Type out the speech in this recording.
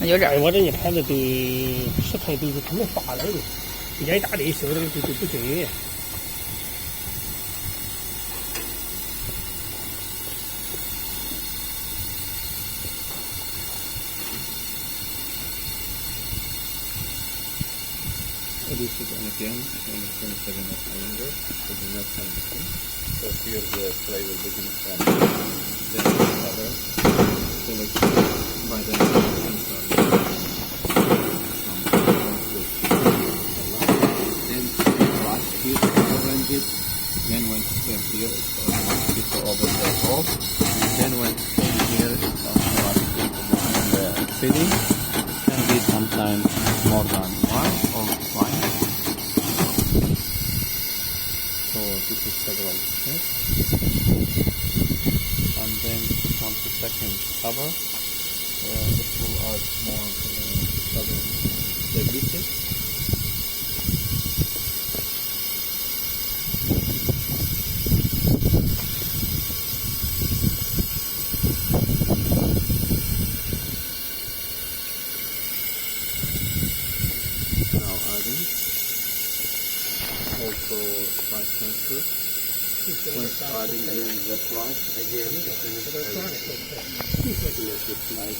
有点我这一盘子对食材都是他们发来的，人家一大堆收的都不均匀。This is on again when it's 27 of November, so do not send it. So here the clay will begin from then cover. So let's by the then brush it, arrange it. Then when it's here, it's over the hole. Then when it's here, it's on the filling. Can be sometimes more than one or twice. So this is several steps. And then on the second cover, it will add more cover stability. Now adding also nice sensor. When adding in the plant again, it's nice.